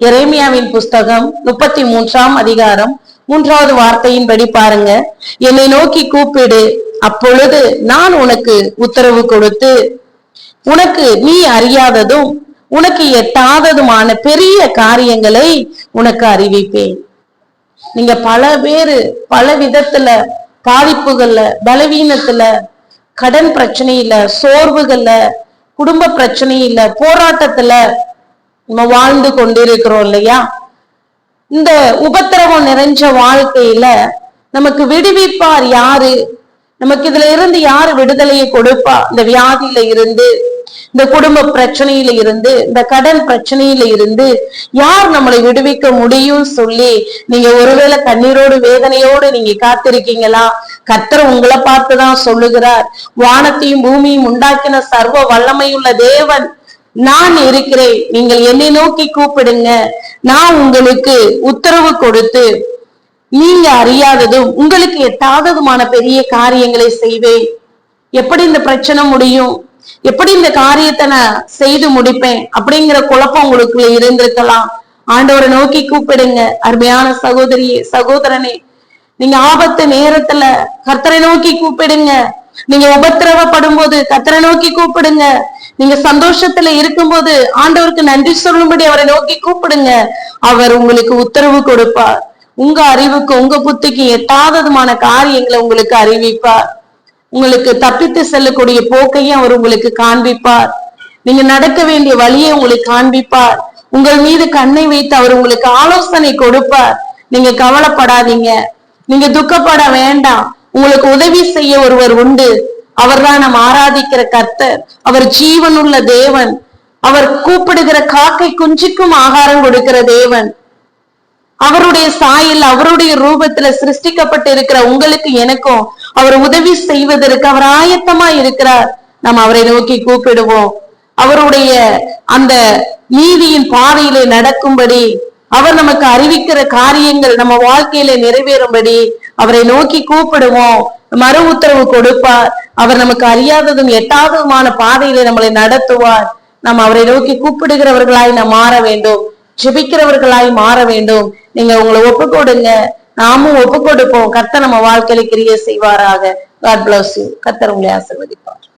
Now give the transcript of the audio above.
எரேமியாவின் புஸ்தகம் 33ஆம் அதிகாரம் 3வது வார்த்தையின்படி பாருங்க. என்னை நோக்கி கூப்பிடு, அப்பொழுது நான் உனக்கு உத்தரவு கொடுத்து உனக்கு நீ அறியாததும் உனக்கு எட்டாததுமான பெரிய காரியங்களை உனக்கு அறிவிப்பேன். நீங்க பல பேரு பல விதத்துல பாதிப்புகள்ல, பலவீனத்துல, கடன் பிரச்சனையில, சோர்வுகள்ல, குடும்ப பிரச்சனையில, போராட்டத்துல நம்ம வாழ்ந்து கொண்டிருக்கிறோம் இல்லையா? இந்த உபத்திரவம் நிறைஞ்ச வாழ்க்கையில நமக்கு விடுவிப்பார் யாரு? நமக்கு இதுல இருந்து யாரு விடுதலையை கொடுப்பா? இந்த வியாதியில இருந்து, இந்த குடும்ப பிரச்சனையில இருந்து, இந்த கடன் பிரச்சனையில இருந்து யார் நம்மளை விடுவிக்க முடியும் சொல்லி நீங்க ஒருவேளை கண்ணீரோடு வேதனையோடு நீங்க காத்திருக்கீங்களா? கர்த்தர் உங்களை பார்த்துதான் சொல்லுகிறார், வானத்தையும் பூமியும் உண்டாக்கின சர்வ வல்லமையுள்ள தேவன் நான் இருக்கிறேன், நீங்கள் என்னை நோக்கி கூப்பிடுங்க, நான் உங்களுக்கு உத்தரவு கொடுத்து நீங்க அறியாததும் உங்களுக்கு எட்டாததுமான பெரிய காரியங்களை செய்வேன். எப்படி இந்த பிரச்சனை முடியும், எப்படி இந்த காரியத்தை நான் செய்து முடிப்பேன் அப்படிங்கிற குழப்பம் உங்களுக்குள்ள இருந்திருக்கலாம். ஆண்டவரை நோக்கி கூப்பிடுங்க. அருமையான சகோதரியே, சகோதரனே, நீங்க ஆபத்து நேரத்துல கர்த்தரை நோக்கி கூப்பிடுங்க. நீங்க உபத்திரவப்படும் போது கர்த்தரை நோக்கி கூப்பிடுங்க. நீங்க சந்தோஷத்துல இருக்கும்போது ஆண்டவருக்கு நன்றி சொல்லும்படி அவரை நோக்கி கூப்பிடுங்க. அவர் உங்களுக்கு உத்தரவு கொடுப்பார். உங்க அறிவுக்கு உங்க புத்திக்கு எட்டாததுமான காரியங்களை உங்களுக்கு அறிவிப்பார். உங்களுக்கு தப்பித்து செல்லக்கூடிய போக்கையும் அவர் உங்களுக்கு காண்பிப்பார். நீங்க நடக்க வேண்டிய வழியை உங்களுக்கு காண்பிப்பார். உங்கள் மீது கண்ணை வைத்து அவர் உங்களுக்கு ஆலோசனை கொடுப்பார். நீங்க கவலைப்படாதீங்க, நீங்க துக்கப்பட வேண்டாம். உங்களுக்கு உதவி செய்ய ஒருவர் உண்டு. அவர்தான் நாம் ஆராதிக்கிற கர்த்தர். அவர் ஜீவனுள்ள தேவன். அவர் கூப்பிடுகிற காக்கை குஞ்சுக்கும் ஆகாரம் கொடுக்கிற தேவன். அவருடைய சாயல், அவருடைய ரூபத்துல சிருஷ்டிக்கப்பட்டு இருக்கிற உங்களுக்கு எனக்கும் அவர் உதவி செய்வதற்கு அவர் ஆயத்தமா இருக்கிறார். நாம் அவரை நோக்கி கூப்பிடுவோம். அவருடைய அந்த நீதியின் பாதையிலே நடக்கும்படி, அவர் நமக்கு அறிவிக்கிற காரியங்கள் நம்ம வாழ்க்கையில நிறைவேறும்படி அவரை நோக்கி கூப்பிடுவோம். மறு உத்தரவு கொடுப்பார். அவர் நமக்கு அறியாததும் எட்டாததுமான பாதையிலே நம்மளை நடத்துவார். நாம் அவரை நோக்கி கூப்பிடுகிறவர்களாய் நாம் மாற வேண்டும், ஜெபிக்கிறவர்களாய் மாற வேண்டும். நீங்க உங்களை ஒப்பு கொடுங்க, நாமும் ஒப்பு கொடுப்போம். கர்த்தர் நம்ம வாழ்க்கையில கிரியை செய்வாராக. God bless you. கர்த்தர் உங்களை ஆசீர்வதிப்பார்.